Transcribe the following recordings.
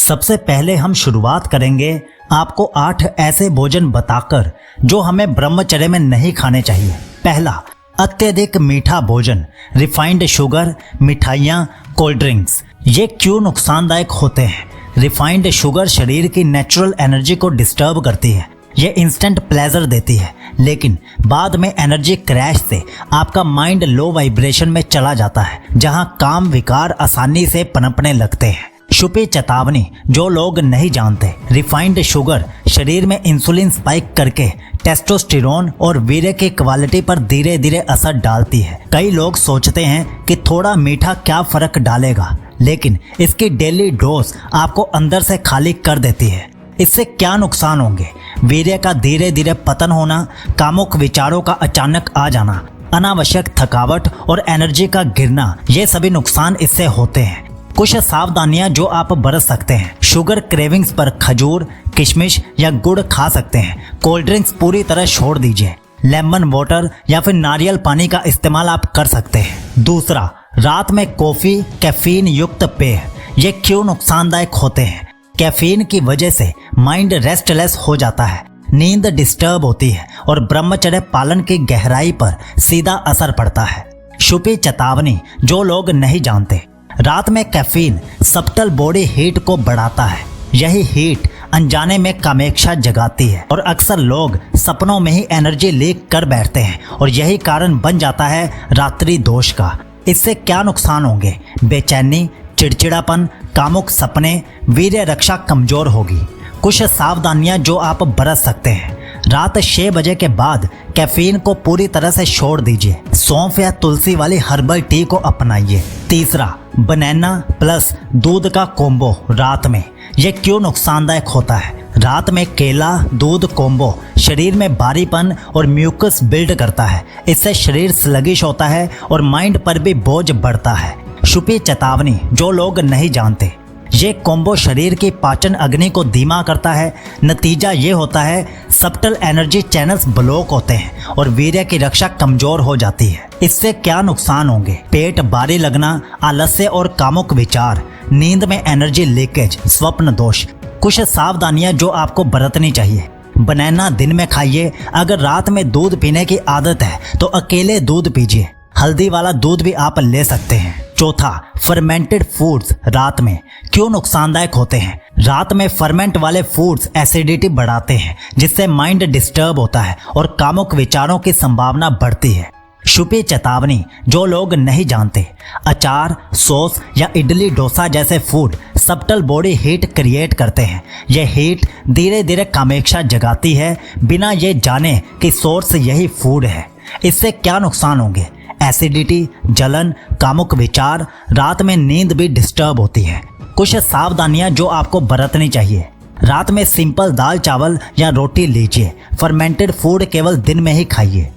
सबसे पहले हम शुरुआत करेंगे आपको 8 ऐसे भोजन बताकर जो हमें ब्रह्मचर्य में नहीं खाने चाहिए। पहला, अत्यधिक मीठा भोजन, रिफाइंड शुगर, मिठाइयाँ, कोल्ड ड्रिंक्स। ये क्यों नुकसानदायक होते हैं? रिफाइंड शुगर शरीर की नेचुरल एनर्जी को डिस्टर्ब करती है। ये इंस्टेंट प्लेजर देती है, लेकिन बाद में एनर्जी क्रैश से आपका माइंड लो वाइब्रेशन में चला जाता है, जहां काम विकार आसानी से पनपने लगते हैं। छुपी चेतावनी जो लोग नहीं जानते, रिफाइंड शुगर शरीर में इंसुलिन स्पाइक करके टेस्टोस्टेरोन और वीर्य की क्वालिटी पर धीरे धीरे असर डालती है। कई लोग सोचते हैं कि थोड़ा मीठा क्या फर्क डालेगा, लेकिन इसकी डेली डोज आपको अंदर से खाली कर देती है। इससे क्या नुकसान होंगे? वीर्य का धीरे धीरे पतन होना, कामुक विचारों का अचानक आ जाना, अनावश्यक थकावट और एनर्जी का गिरना, ये सभी नुकसान इससे होते हैं। कुछ सावधानियां जो आप बरत सकते हैं। शुगर क्रेविंग्स पर खजूर, किशमिश या गुड़ खा सकते हैं। कोल्ड ड्रिंक्स पूरी तरह छोड़ दीजिए। लेमन वाटर या फिर नारियल पानी का इस्तेमाल आप कर सकते हैं। दूसरा, रात में कॉफी, कैफीन युक्त पेय, ये क्यों नुकसानदायक होते हैं? कैफीन की वजह से माइंड रेस्टलेस हो जाता है, नींद डिस्टर्ब होती है और ब्रह्मचर्य पालन की गहराई पर सीधा असर पड़ता है। छुपी चेतावनी जो लोग नहीं जानते, रात में कैफीन सबटल बॉडी हीट को बढ़ाता है। यही हीट अनजाने में कामेक्षा जगाती है और अक्सर लोग सपनों में ही एनर्जी लीक कर बैठते हैं और यही कारण बन जाता है रात्रि दोष का। इससे क्या नुकसान होंगे? बेचैनी, चिड़चिड़ापन, कामुक सपने, वीर्य रक्षा कमजोर होगी। कुछ सावधानियां जो आप बरत सकते हैं। रात 6 बजे के बाद कैफीन को पूरी तरह से छोड़ दीजिए। सौंफ या तुलसी वाली हर्बल टी को अपनाइए। तीसरा, बनाना प्लस दूध का कॉम्बो रात में, यह क्यों नुकसानदायक होता है? रात में केला दूध कॉम्बो शरीर में भारीपन और म्यूकस बिल्ड करता है। इससे शरीर स्लगिश होता है और माइंड पर भी बोझ बढ़ता है। छुपी चेतावनी जो लोग नहीं जानते, ये कॉम्बो शरीर की पाचन अग्नि को धीमा करता है। नतीजा ये होता है सबटल एनर्जी चैनल्स ब्लॉक होते हैं और वीर्य की रक्षा कमजोर हो जाती है। इससे क्या नुकसान होंगे? पेट भारी लगना, आलस्य और कामुक विचार, नींद में एनर्जी लीकेज, स्वप्न दोष। कुछ सावधानियां जो आपको बरतनी चाहिए। बनाना दिन में खाइए। अगर रात में दूध पीने की आदत है तो अकेले दूध पीजिए। हल्दी वाला दूध भी आप ले सकते हैं। चौथा, फर्मेंटेड फूड्स रात में क्यों नुकसानदायक होते हैं? रात में फर्मेंट वाले फूड्स एसिडिटी बढ़ाते हैं, जिससे माइंड डिस्टर्ब होता है और कामुक विचारों की संभावना बढ़ती है। छुपी चेतावनी जो लोग नहीं जानते, अचार, सॉस या इडली डोसा जैसे food subtle body heat create करते हैं। यह हीट धीरे धीरे कामेक्षा जगाती है, बिना ये जाने कि सोर्स यही फूड है। इससे क्या नुकसान होंगे? एसिडिटी, जलन, कामुक विचार, रात में नींद भी डिस्टर्ब होती है। कुछ सावधानियां जो आपको बरतनी चाहिए। रात में सिंपल दाल चावल या रोटी लीजिए। फर्मेंटेड फूड केवल दिन में ही खाइए।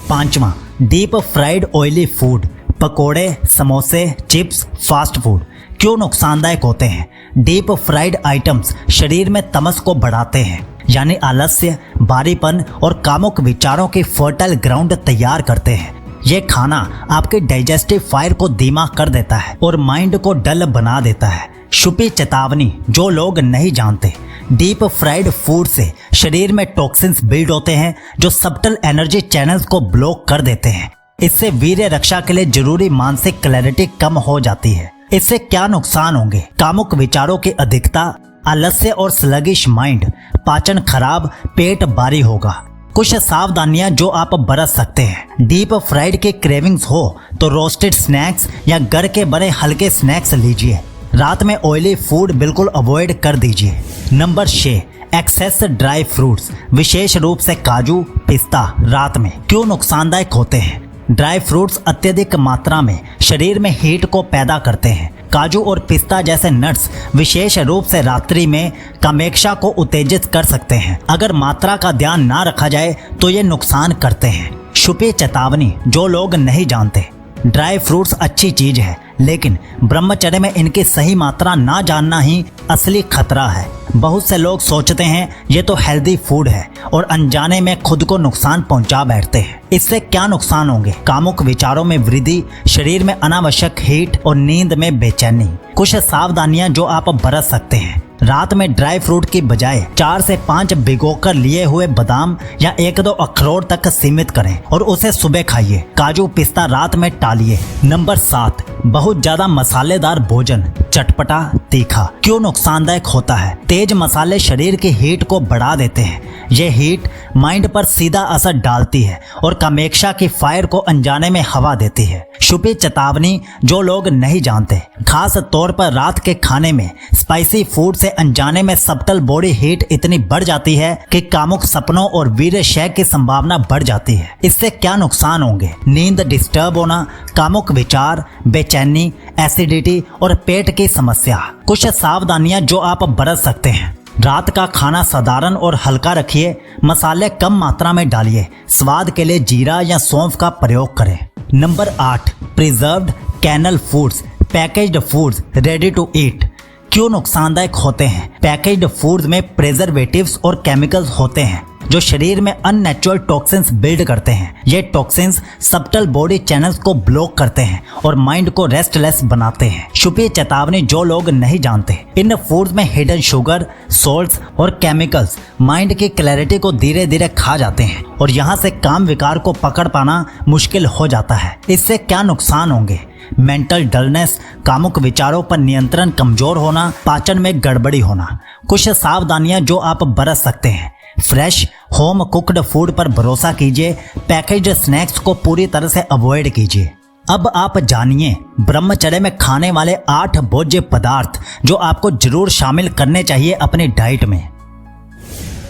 पांचवा, डीप फ्राइड ऑयली फूड, पकोड़े, समोसे, चिप्स, फास्ट फूड क्यों नुकसानदायक होते हैं? डीप फ्राइड आइटम्स शरीर में तमस को बढ़ाते हैं, यानी आलस्य, भारीपन और कामुक विचारों की फर्टाइल ग्राउंड तैयार करते हैं। ये खाना आपके डाइजेस्टिव फायर को धीमा कर देता है और माइंड को डल बना देता है। छुपी चेतावनी जो लोग नहीं जानते, डीप फ्राइड फूड से शरीर में टॉक्सिन्स बिल्ड होते हैं जो सबटल एनर्जी चैनल्स को ब्लॉक कर देते हैं। इससे वीर्य रक्षा के लिए जरूरी मानसिक क्लैरिटी कम हो जाती है। इससे क्या नुकसान होंगे? कामुक विचारों की अधिकता, आलस्य और स्लगिश माइंड, पाचन खराब, पेट भारी होगा। कुछ सावधानियां जो आप बरत सकते हैं। डीप फ्राइड के क्रेविंग्स हो तो रोस्टेड स्नैक्स या घर के बने हल्के स्नैक्स लीजिए। रात में ऑयली फूड बिल्कुल अवॉइड कर दीजिए। नंबर 6, एक्सेस ड्राई फ्रूट्स, विशेष रूप से काजू, पिस्ता रात में क्यों नुकसानदायक होते हैं? ड्राई फ्रूट्स अत्यधिक मात्रा में शरीर में हीट को पैदा करते हैं। काजू और पिस्ता जैसे नट्स विशेष रूप से रात्रि में कामेक्षा को उत्तेजित कर सकते हैं। अगर मात्रा का ध्यान ना रखा जाए तो ये नुकसान करते हैं। छुपी चेतावनी जो लोग नहीं जानते, ड्राई फ्रूट्स अच्छी चीज है, लेकिन ब्रह्मचर्य में इनकी सही मात्रा ना जानना ही असली खतरा है। बहुत से लोग सोचते हैं ये तो हेल्दी फूड है और अनजाने में खुद को नुकसान पहुंचा बैठते हैं। इससे क्या नुकसान होंगे? कामुक विचारों में वृद्धि, शरीर में अनावश्यक हीट और नींद में बेचैनी। कुछ सावधानियां जो आप बरत सकते हैं। रात में ड्राई फ्रूट की बजाय 4 से 5 भिगोकर लिए हुए बादाम या 1-2 अखरोट तक सीमित करें और उसे सुबह खाइए। काजू पिस्ता रात में टालिए। नंबर 7, बहुत ज्यादा मसालेदार भोजन, चटपटा तीखा क्यों नुकसानदायक होता है? तेज मसाले शरीर की हीट को बढ़ा देते हैं। ये हीट माइंड पर सीधा असर डालती है और कामेक्षा की फायर को अनजाने में हवा देती है। छुपी चेतावनी जो लोग नहीं जानते, खास तौर पर रात के खाने में स्पाइसी फूड से अनजाने में सबटल बॉडी हीट इतनी बढ़ जाती है कि कामुक सपनों और वीर्य क्षय की संभावना बढ़ जाती है। इससे क्या नुकसान होंगे? नींद डिस्टर्ब होना, कामुक विचार, बेचैनी, एसिडिटी और पेट की समस्या। कुछ सावधानियां जो आप बरत सकते हैं। रात का खाना साधारण और हल्का रखिए। मसाले कम मात्रा में डालिए। स्वाद के लिए जीरा या सौंफ का प्रयोग करें। Number 8, preserved canned foods, packaged foods ready to eat क्यों नुकसानदायक होते हैं? पैकेज्ड फूड्स में प्रिजर्वेटिव्स और केमिकल्स होते हैं जो शरीर में अननेचुरल टॉक्सिन्स बिल्ड करते हैं। ये टॉक्सिन्स सबटल बॉडी चैनल्स को ब्लॉक करते हैं और माइंड को रेस्टलेस बनाते हैं। छुपी चेतावनी जो लोग नहीं जानते, इन फूड्स में हिडन शुगर, सॉल्ट्स और केमिकल्स माइंड की क्लैरिटी को धीरे धीरे खा जाते हैं और यहाँ से काम विकार को पकड़ पाना मुश्किल हो जाता है। इससे क्या नुकसान होंगे? मेंटल डलनेस, कामुक विचारों पर नियंत्रण कमजोर होना, पाचन में गड़बड़ी होना। कुछ सावधानियां जो आप बरत सकते हैं। फ्रेश होम कुक्ड फूड पर भरोसा कीजिए। पैकेज्ड स्नैक्स को पूरी तरह से अवॉइड कीजिए। अब आप जानिए ब्रह्मचर्य में खाने वाले 8 भोज्य पदार्थ जो आपको जरूर शामिल करने चाहिए अपनी डाइट में।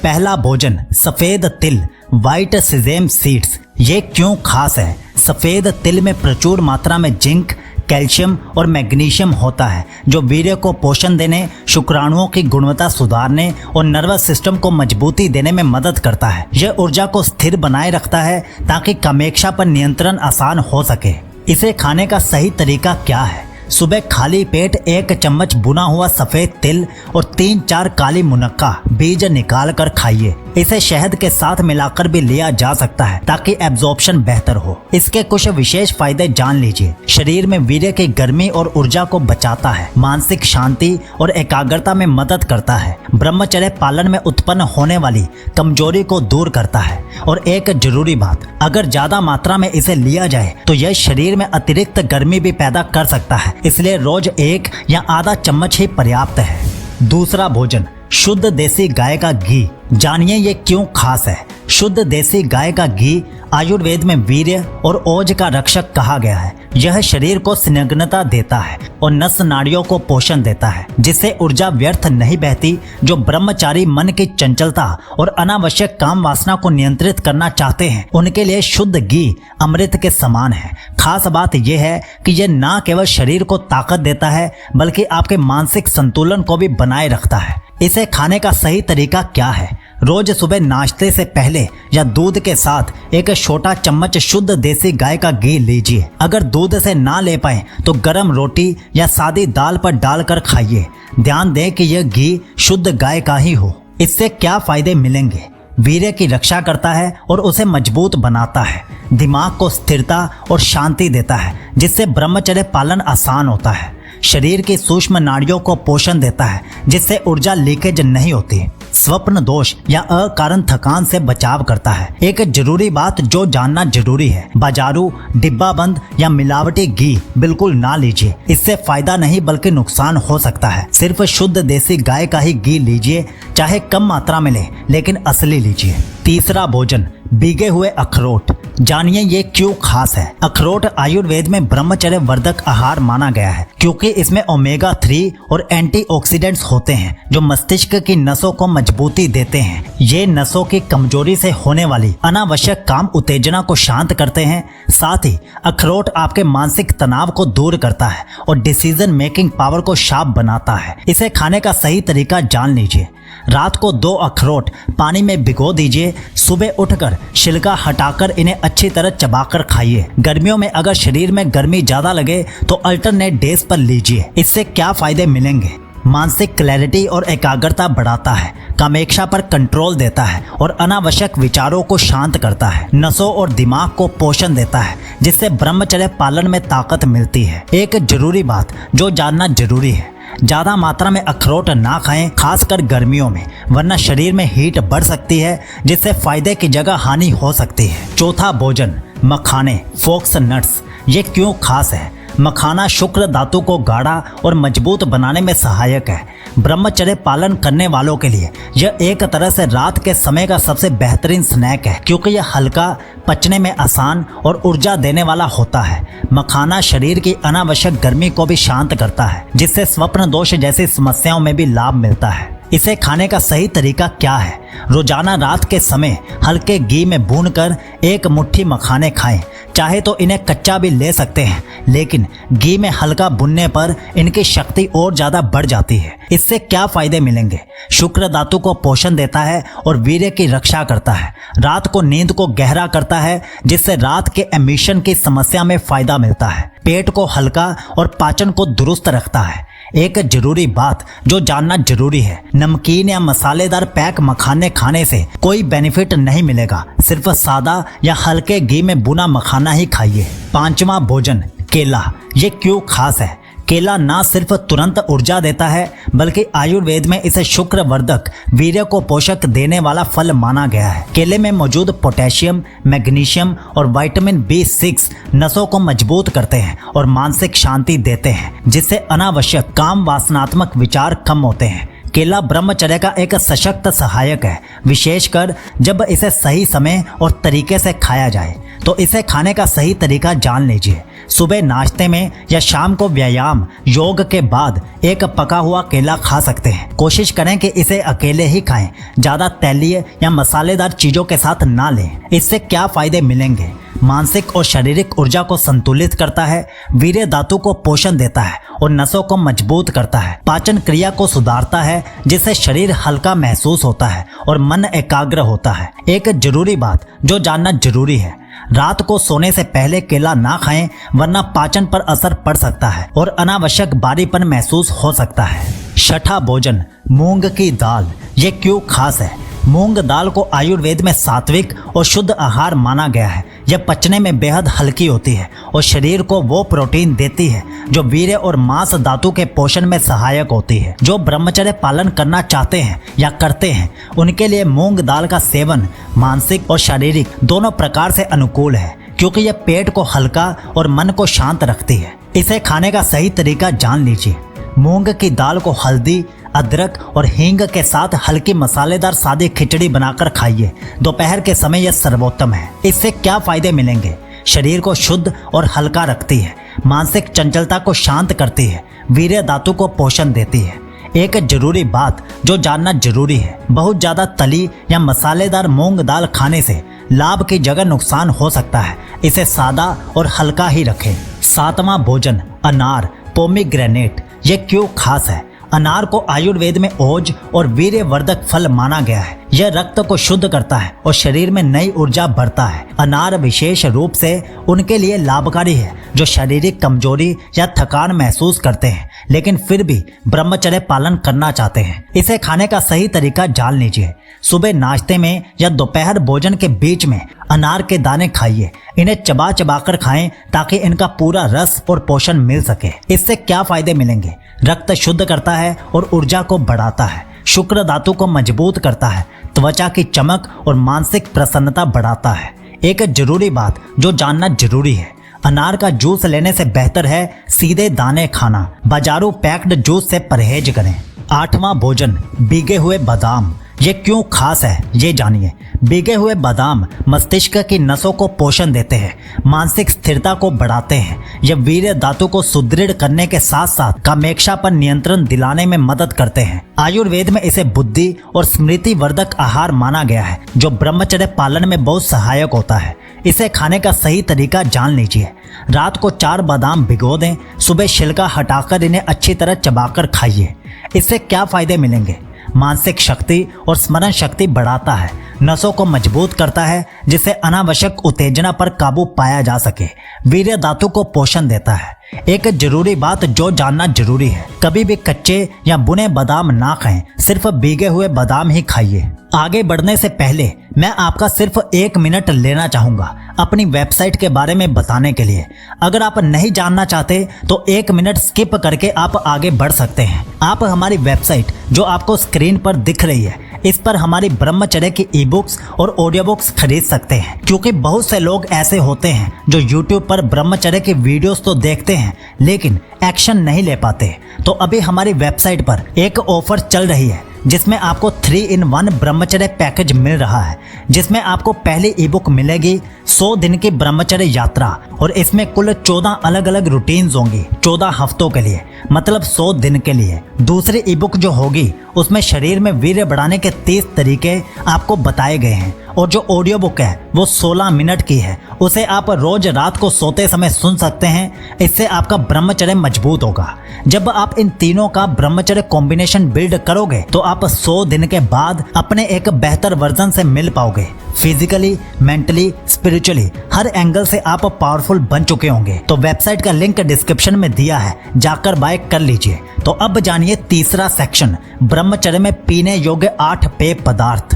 पहला भोजन, सफेद तिल, व्हाइट सिजेम सीड्स। ये क्यों खास है? सफेद तिल में प्रचुर मात्रा में जिंक, कैल्शियम और मैग्नीशियम होता है जो वीर्य को पोषण देने, शुक्राणुओं की गुणवत्ता सुधारने और नर्वस सिस्टम को मजबूती देने में मदद करता है। यह ऊर्जा को स्थिर बनाए रखता है ताकि कामेक्षा पर नियंत्रण आसान हो सके। इसे खाने का सही तरीका क्या है? सुबह खाली पेट 1 चम्मच भुना हुआ सफेद तिल और 3-4 काली मुनक्का बीज निकाल कर खाइए। इसे शहद के साथ मिलाकर भी लिया जा सकता है ताकि एब्जॉर्प्शन बेहतर हो। इसके कुछ विशेष फायदे जान लीजिए। शरीर में वीर्य की गर्मी और ऊर्जा को बचाता है, मानसिक शांति और एकाग्रता में मदद करता है, ब्रह्मचर्य पालन में उत्पन्न होने वाली कमजोरी को दूर करता है। और एक जरूरी बात, अगर ज्यादा मात्रा में इसे लिया जाए तो यह शरीर में अतिरिक्त गर्मी भी पैदा कर सकता है, इसलिए रोज 1 या आधा चम्मच ही पर्याप्त है। दूसरा भोजन, शुद्ध देसी गाय का घी। जानिए ये क्यों खास है। शुद्ध देसी गाय का घी आयुर्वेद में वीर्य और ओज का रक्षक कहा गया है। यह शरीर को स्निग्धता देता है और नस नाड़ियों को पोषण देता है, जिससे ऊर्जा व्यर्थ नहीं बहती। जो ब्रह्मचारी मन की चंचलता और अनावश्यक काम वासना को नियंत्रित करना चाहते हैं, उनके लिए शुद्ध घी अमृत के समान है। खास बात यह है कि यह न केवल शरीर को ताकत देता है बल्कि आपके मानसिक संतुलन को भी बनाए रखता है। इसे खाने का सही तरीका क्या है? रोज सुबह नाश्ते से पहले या दूध के साथ 1 छोटा चम्मच शुद्ध देसी गाय का घी लीजिए। अगर दूध से ना ले पाए तो गरम रोटी या सादी दाल पर डालकर खाइए। ध्यान दें कि यह घी शुद्ध गाय का ही हो। इससे क्या फायदे मिलेंगे? वीर्य की रक्षा करता है और उसे मजबूत बनाता है, दिमाग को स्थिरता और शांति देता है, जिससे ब्रह्मचर्य पालन आसान होता है। शरीर की सूक्ष्म नाड़ियों को पोषण देता है, जिससे ऊर्जा लीकेज नहीं होती। स्वप्न दोष या अकारण थकान से बचाव करता है। एक जरूरी बात जो जानना जरूरी है, बाजारू डिब्बा बंद या मिलावटी घी बिल्कुल ना लीजिए। इससे फायदा नहीं बल्कि नुकसान हो सकता है। सिर्फ शुद्ध देसी गाय का ही घी लीजिए, चाहे कम मात्रा में ले लेकिन असली लीजिए। तीसरा भोजन, भीगे हुए अखरोट। जानिए ये क्यों खास है। अखरोट आयुर्वेद में ब्रह्मचर्य वर्धक आहार माना गया है क्योंकि इसमें ओमेगा 3 और एंटीऑक्सीडेंट्स होते हैं जो मस्तिष्क की नसों को मजबूती देते हैं। ये नसों की कमजोरी से होने वाली अनावश्यक काम उत्तेजना को शांत करते हैं। साथ ही अखरोट आपके मानसिक तनाव को दूर करता है और डिसीजन मेकिंग पावर को शार्प बनाता है। इसे खाने का सही तरीका जान लीजिए। रात को 2 अखरोट पानी में भिगो दीजिए। सुबह उठकर छिलका हटाकर इन्हें अच्छी तरह चबाकर खाइए। गर्मियों में अगर शरीर में गर्मी ज्यादा लगे तो अल्टरनेट डेज पर लीजिए। इससे क्या फायदे मिलेंगे? मानसिक क्लैरिटी और एकाग्रता बढ़ाता है, कामेक्षा पर कंट्रोल देता है और अनावश्यक विचारों को शांत करता है। नसों और दिमाग को पोषण देता है, जिससे ब्रह्मचर्य पालन में ताकत मिलती है। एक जरूरी बात जो जानना जरूरी है, ज्यादा मात्रा में अखरोट ना खाएं, खासकर गर्मियों में, वरना शरीर में हीट बढ़ सकती है, जिससे फायदे की जगह हानि हो सकती है। चौथा भोजन मखाने, फोक्स नट्स। ये क्यों खास है? मखाना शुक्र धातु को गाढ़ा और मजबूत बनाने में सहायक है। ब्रह्मचर्य पालन करने वालों के लिए यह एक तरह से रात के समय का सबसे बेहतरीन स्नैक है, क्योंकि यह हल्का, पचने में आसान और ऊर्जा देने वाला होता है। मखाना शरीर की अनावश्यक गर्मी को भी शांत करता है, जिससे स्वप्न दोष जैसी समस्याओं में भी लाभ मिलता है। इसे खाने का सही तरीका क्या है? रोजाना रात के समय हल्के घी में भूनकर एक मुट्ठी मखाने खाएं। चाहे तो इन्हें कच्चा भी ले सकते हैं, लेकिन घी में हल्का भुनने पर इनकी शक्ति और ज्यादा बढ़ जाती है। इससे क्या फायदे मिलेंगे? शुक्र धातु को पोषण देता है और वीर्य की रक्षा करता है। रात को नींद को गहरा करता है, जिससे रात के एमिशन की समस्या में फायदा मिलता है। पेट को हल्का और पाचन को दुरुस्त रखता है। एक जरूरी बात जो जानना जरूरी है, नमकीन या मसालेदार पैक मखाने खाने से कोई बेनिफिट नहीं मिलेगा। सिर्फ सादा या हल्के घी में भुना मखाना ही खाइए। पांचवा भोजन केला। ये क्यों खास है? केला ना सिर्फ तुरंत ऊर्जा देता है, बल्कि आयुर्वेद में इसे शुक्र वर्धक, वीर्य को पोषक देने वाला फल माना गया है। केले में मौजूद पोटेशियम, मैग्नीशियम और विटामिन B6 नसों को मजबूत करते हैं और मानसिक शांति देते हैं, जिससे अनावश्यक काम वासनात्मक विचार कम होते हैं। केला ब्रह्मचर्य का एक सशक्त सहायक है, विशेषकर जब इसे सही समय और तरीके से खाया जाए। तो इसे खाने का सही तरीका जान लीजिए। सुबह नाश्ते में या शाम को व्यायाम योग के बाद एक पका हुआ केला खा सकते हैं। कोशिश करें कि इसे अकेले ही खाएं, ज़्यादा तैलीय या मसालेदार चीज़ों के साथ ना लें। इससे क्या फायदे मिलेंगे? मानसिक और शारीरिक ऊर्जा को संतुलित करता है, वीर्य धातु को पोषण देता है और नसों को मजबूत करता है। पाचन क्रिया को सुधारता है, जिससे शरीर हल्का महसूस होता है और मन एकाग्र होता है। एक जरूरी बात जो जानना जरूरी है, रात को सोने से पहले केला ना खाएं, वरना पाचन पर असर पड़ सकता है और अनावश्यक भारीपन महसूस हो सकता है। छठा भोजन मूंग की दाल। ये क्यों खास है? मूंग दाल को आयुर्वेद में सात्विक और शुद्ध आहार माना गया है। यह पचने में बेहद हल्की होती है और शरीर को वो प्रोटीन देती है जो वीर्य और मांस धातु के पोषण में सहायक होती है। जो ब्रह्मचर्य पालन करना चाहते हैं या करते हैं, उनके लिए मूंग दाल का सेवन मानसिक और शारीरिक दोनों प्रकार से अनुकूल है, क्योंकि यह पेट को हल्का और मन को शांत रखती है। इसे खाने का सही तरीका जान लीजिए। मूंग की दाल को हल्दी, अदरक और हींग के साथ हल्की मसालेदार सादी खिचड़ी बनाकर खाइए। दोपहर के समय यह सर्वोत्तम है। इससे क्या फायदे मिलेंगे? शरीर को शुद्ध और हल्का रखती है, मानसिक चंचलता को शांत करती है, वीर्य धातु को पोषण देती है। एक जरूरी बात जो जानना जरूरी है, बहुत ज्यादा तली या मसालेदार मूंग दाल खाने से लाभ की जगह नुकसान हो सकता है। इसे सादा और हल्का ही रखें। सातवां भोजन अनार, पोमीग्रेनेट। ये क्यों खास है? अनार को आयुर्वेद में ओज और वीर्यवर्धक फल माना गया है। यह रक्त को शुद्ध करता है और शरीर में नई ऊर्जा भरता है। अनार विशेष रूप से उनके लिए लाभकारी है जो शारीरिक कमजोरी या थकान महसूस करते हैं, लेकिन फिर भी ब्रह्मचर्य पालन करना चाहते हैं। इसे खाने का सही तरीका जान लीजिए। सुबह नाश्ते में या दोपहर भोजन के बीच में अनार के दाने खाइए। इन्हें चबा चबा कर खाएं ताकि इनका पूरा रस और पोषण मिल सके। इससे क्या फायदे मिलेंगे? रक्त शुद्ध करता है और ऊर्जा को बढ़ाता है, शुक्र धातु को मजबूत करता है, त्वचा की चमक और मानसिक प्रसन्नता बढ़ाता है। एक जरूरी बात जो जानना जरूरी है, अनार का जूस लेने से बेहतर है सीधे दाने खाना। बाजारू पैक्ड जूस से परहेज करें। आठवां भोजन भीगे हुए बादाम। ये क्यों खास है ये जानिए। भीगे हुए बादाम मस्तिष्क की नसों को पोषण देते हैं, मानसिक स्थिरता को बढ़ाते हैं। यह वीर्य धातु को सुदृढ़ करने के साथ साथ कामेक्षा पर नियंत्रण दिलाने में मदद करते हैं। आयुर्वेद में इसे बुद्धि और स्मृति वर्धक आहार माना गया है, जो ब्रह्मचर्य पालन में बहुत सहायक होता है। इसे खाने का सही तरीका जान लीजिए। रात को 4 बादाम भिगो दें, सुबह छिलका हटाकर इन्हें अच्छी तरह चबाकर खाइए। इससे क्या फायदे मिलेंगे? मानसिक शक्ति और स्मरण शक्ति बढ़ाता है, नसों को मजबूत करता है जिससे अनावश्यक उत्तेजना पर काबू पाया जा सके, वीर्य धातु को पोषण देता है, एक जरूरी बात जो जानना जरूरी है, कभी भी कच्चे या बुने बादाम ना खाएं, सिर्फ भीगे हुए बादाम ही खाइए। आगे बढ़ने से पहले मैं आपका सिर्फ 1 मिनट लेना चाहूंगा अपनी वेबसाइट के बारे में बताने के लिए। अगर आप नहीं जानना चाहते तो 1 मिनट स्किप करके आप आगे बढ़ सकते हैं। आप हमारी वेबसाइट जो आपको स्क्रीन पर दिख रही है, इस पर हमारी ब्रह्मचर्य की ई बुक्स और ऑडियो बुक्स खरीद सकते हैं, क्योंकि बहुत से लोग ऐसे होते हैं जो YouTube पर ब्रह्मचर्य के वीडियोस तो देखते हैं लेकिन एक्शन नहीं ले पाते। तो अभी हमारी वेबसाइट पर एक ऑफर चल रही है जिसमें आपको 3-in-1 ब्रह्मचर्य पैकेज मिल रहा है, जिसमें आपको पहली ई बुक मिलेगी 100 दिन की ब्रह्मचर्य यात्रा, और इसमें कुल 14 अलग अलग रूटीन्स होंगी 14 हफ्तों के लिए, मतलब 100 दिन के लिए। दूसरी ई बुक जो होगी उसमें शरीर में वीर्य बढ़ाने के 30 तरीके आपको बताए गए हैं, और जो ऑडियो बुक है वो 16 मिनट की है, उसे आप रोज रात को सोते समय सुन सकते हैं। इससे आपका ब्रह्मचर्य मजबूत होगा। जब आप इन तीनों का ब्रह्मचर्य कॉम्बिनेशन बिल्ड करोगे तो आप 100 दिन के बाद अपने एक बेहतर वर्जन से मिल पाओगे। फिजिकली, मेंटली, स्पिरिचुअली हर एंगल से आप पावरफुल बन चुके होंगे। तो वेबसाइट का लिंक डिस्क्रिप्शन में दिया है, जाकर बाय कर लीजिए। तो अब जानिए तीसरा सेक्शन, ब्रह्मचर्य में पीने योग्य 8 पेय पदार्थ।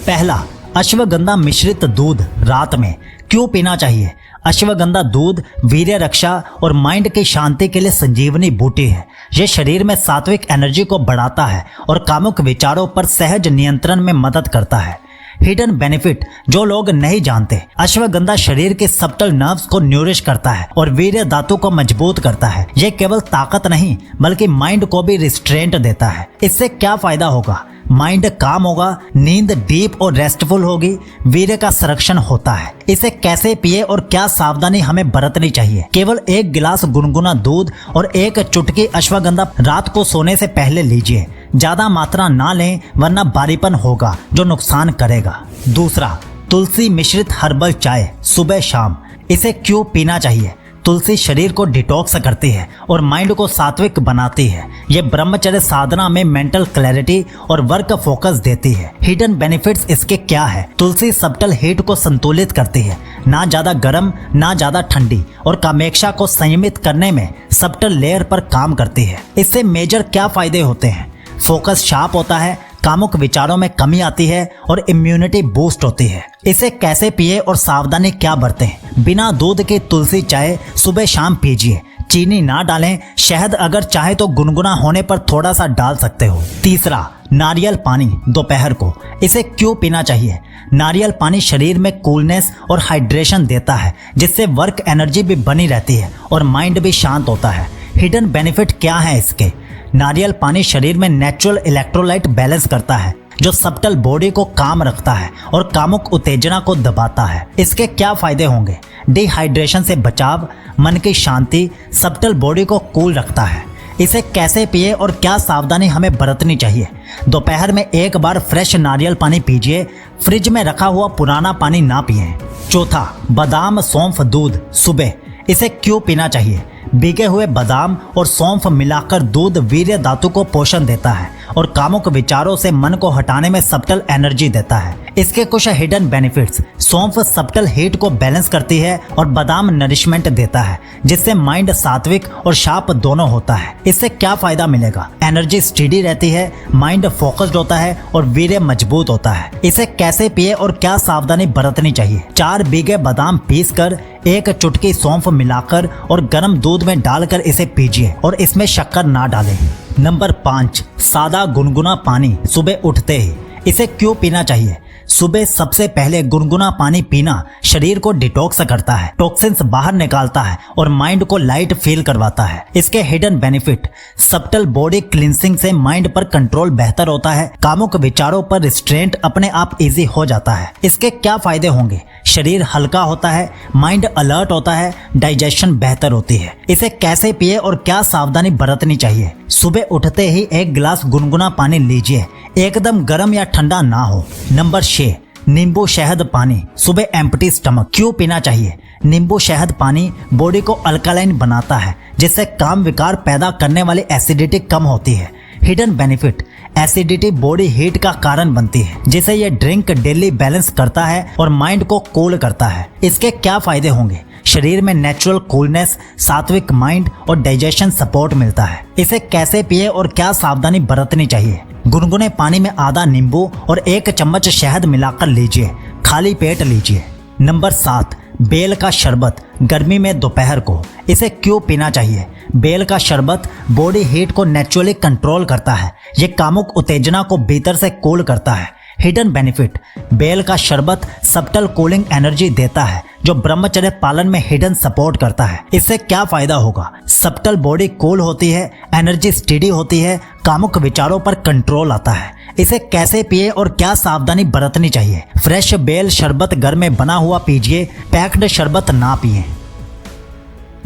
पहला, अश्वगंधा मिश्रित दूध रात में क्यों पीना चाहिए? अश्वगंधा दूध वीर्य रक्षा और माइंड की शांति के लिए संजीवनी बूटी है। यह शरीर में सात्विक एनर्जी को बढ़ाता है और कामुक विचारों पर सहज नियंत्रण में मदद करता है। हिडन बेनिफिट जो लोग नहीं जानते, अश्वगंधा शरीर के सबटल नर्व्स को न्यूरिश करता है और वीर्य धातु को मजबूत करता है। यह केवल ताकत नहीं बल्कि माइंड को भी रिस्ट्रेंट देता है। इससे क्या फायदा होगा? माइंड काम होगा, नींद डीप और रेस्टफुल होगी, वीर्य का संरक्षण होता है। इसे कैसे पिए और क्या सावधानी हमें बरतनी चाहिए? केवल 1 गिलास गुनगुना दूध और 1 चुटकी अश्वगंधा रात को सोने से पहले लीजिए। ज्यादा मात्रा ना लें वरना बारीपन होगा जो नुकसान करेगा। दूसरा, तुलसी मिश्रित हर्बल चाय सुबह शाम। इसे क्यों पीना चाहिए? तुलसी शरीर को डिटॉक्स करती है और माइंड को सात्विक बनाती है। ये ब्रह्मचर्य साधना में मेंटल क्लैरिटी और वर्क फोकस देती है। हिडन बेनिफिट्स इसके क्या है? तुलसी सबटल हीट को संतुलित करती है, ना ज्यादा गर्म ना ज्यादा ठंडी, और कामेक्षा को संयमित करने में सबटल लेयर पर काम करती है। इससे मेजर क्या फायदे होते हैं? फोकस शार्प होता है, कामुक विचारों में कमी आती है और इम्यूनिटी बूस्ट होती है। इसे कैसे पिए और सावधानी क्या बरतें? बिना दूध की तुलसी चाय सुबह शाम पीजिए। चीनी ना डालें, शहद अगर चाहे तो गुनगुना होने पर थोड़ा सा डाल सकते हो। तीसरा, नारियल पानी दोपहर को। इसे क्यों पीना चाहिए? नारियल पानी शरीर में कूलनेस और हाइड्रेशन देता है, जिससे वर्क एनर्जी भी बनी रहती है और माइंड भी शांत होता है। हिडन बेनिफिट क्या है इसके? नारियल पानी शरीर में नेचुरल इलेक्ट्रोलाइट बैलेंस करता है, जो सबटल बॉडी को काम रखता है और कामुक उत्तेजना को दबाता है। इसके क्या फायदे होंगे? डिहाइड्रेशन से बचाव, मन की शांति, सबटल बॉडी को कूल रखता है। इसे कैसे पिए और क्या सावधानी हमें बरतनी चाहिए? दोपहर में 1 बार फ्रेश नारियल पानी पीजिए, फ्रिज में रखा हुआ पुराना पानी ना पिए। चौथा, बादाम सौंफ दूध सुबह। इसे क्यों पीना चाहिए? भीगे हुए बादाम और सौंफ मिलाकर दूध वीर्य धातु को पोषण देता है और कामुक विचारों से मन को हटाने में सबटल एनर्जी देता है। इसके कुछ हिडन बेनिफिट्स, सौंफ सबटल हीट को बैलेंस करती है और बादाम नरिशमेंट देता है, जिससे माइंड सात्विक और शार्प दोनों होता है। इससे क्या फायदा मिलेगा? एनर्जी स्टेडी रहती है, माइंड फोकस्ड होता है और वीर्य मजबूत होता है। इसे कैसे पिए और क्या सावधानी बरतनी चाहिए? 4 भीगे बादाम पीसकर 1 चुटकी सौंफ मिलाकर और गर्म दूध में डालकर इसे पीजिए और इसमें शक्कर ना डालें। नंबर 5, सादा गुनगुना पानी सुबह उठते ही। इसे क्यों पीना चाहिए? सुबह सबसे पहले गुनगुना पानी पीना शरीर को डिटॉक्स करता है, टॉक्सिन्स बाहर निकालता है और माइंड को लाइट फील करवाता है। इसके hidden benefit, subtle body cleansing से माइंड पर कंट्रोल बेहतर होता है, कामुक विचारों पर रिस्ट्रेंट अपने आप इजी हो जाता है। इसके क्या फायदे होंगे? शरीर हल्का होता है, माइंड अलर्ट होता है, डाइजेशन बेहतर होती है। इसे कैसे पिए और क्या सावधानी बरतनी चाहिए? सुबह उठते ही 1 गिलास गुनगुना पानी लीजिए, एकदम गर्म या ठंडा ना हो। नंबर 6, नींबू शहद पानी सुबह एम्प्टी स्टमक। क्यों पीना चाहिए? नींबू शहद पानी बॉडी को अल्कालाइन बनाता है, जिससे काम विकार पैदा करने वाली एसिडिटी कम होती है। Hidden benefit, acidity body heat का कारण बनती है, जिसे ये ड्रिंक डेली बैलेंस करता है और माइंड को कूल करता है। इसके क्या फायदे होंगे? शरीर में नेचुरल कूलनेस, सात्विक माइंड और डाइजेशन सपोर्ट मिलता है। इसे कैसे पिए और क्या सावधानी बरतनी चाहिए? गुनगुने पानी में आधा नींबू और 1 चम्मच शहद मिलाकर लीजिए, खाली पेट लीजिए। नंबर 7, बेल का शरबत गर्मी में दोपहर को। इसे क्यों पीना चाहिए? बेल का शरबत बॉडी हीट को नेचुरली कंट्रोल करता है। ये कामुक उत्तेजना को भीतर से कूल करता है। हिडन बेनिफिट, बेल का शरबत सब्टल कूलिंग एनर्जी देता है जो ब्रह्मचर्य पालन में हिडन सपोर्ट करता है। इससे क्या फायदा होगा? सब्टल बॉडी कूल होती है, एनर्जी स्टेडी होती है, कामुक विचारों पर कंट्रोल आता है। इसे कैसे पिए और क्या सावधानी बरतनी चाहिए? फ्रेश बेल शरबत घर में बना हुआ पीजिए, पैक्ड शरबत ना पिए।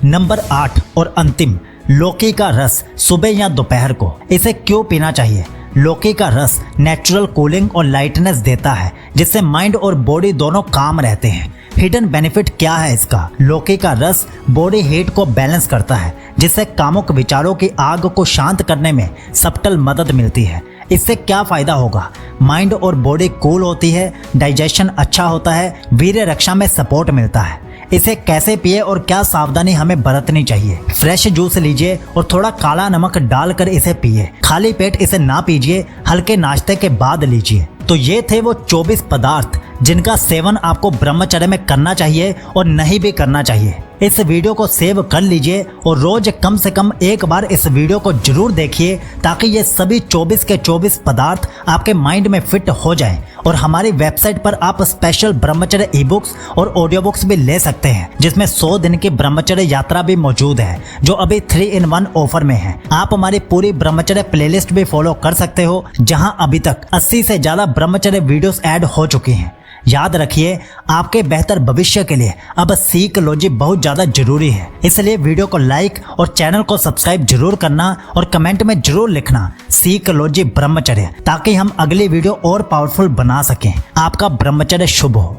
नंबर 8 और अंतिम, लौकी का रस सुबह या दोपहर को। इसे क्यों पीना चाहिए? लौकी का रस नेचुरल कूलिंग और लाइटनेस देता है जिससे माइंड और बॉडी दोनों काम रहते हैं। हिडन बेनिफिट क्या है इसका? लौकी का रस बॉडी हीट को बैलेंस करता है जिससे कामुक विचारों की आग को शांत करने में सब्टल मदद मिलती है। इससे क्या फायदा होगा? माइंड और बॉडी कूल होती है, डाइजेशन अच्छा होता है, वीर्य रक्षा में सपोर्ट मिलता है। इसे कैसे पिए और क्या सावधानी हमें बरतनी चाहिए? फ्रेश जूस लीजिए और थोड़ा काला नमक डालकर इसे पिए। खाली पेट इसे ना पीजिए, हल्के नाश्ते के बाद लीजिए। तो ये थे वो 24 पदार्थ जिनका सेवन आपको ब्रह्मचर्य में करना चाहिए और नहीं भी करना चाहिए। इस वीडियो को सेव कर लीजिए और रोज कम से कम एक बार इस वीडियो को जरूर देखिए ताकि ये सभी 24 के 24 पदार्थ आपके माइंड में फिट हो जाएं। और हमारी वेबसाइट पर आप स्पेशल ब्रह्मचर्य ई बुक्स और ऑडियो बुक्स भी ले सकते हैं जिसमें 100 दिन की ब्रह्मचर्य यात्रा भी मौजूद है जो अभी 3-in-1 ऑफर में है। आप हमारी पूरी ब्रह्मचर्य प्लेलिस्ट भी फॉलो कर सकते हो जहां अभी तक 80 से ज्यादा ब्रह्मचर्य वीडियोस ऐड हो चुकी हैं। याद रखिए, आपके बेहतर भविष्य के लिए अब साइकोलॉजी बहुत ज्यादा जरूरी है। इसलिए वीडियो को लाइक और चैनल को सब्सक्राइब जरूर करना और कमेंट में जरूर लिखना साइकोलॉजी ब्रह्मचर्य, ताकि हम अगली वीडियो और पावरफुल बना सकें। आपका ब्रह्मचर्य शुभ हो।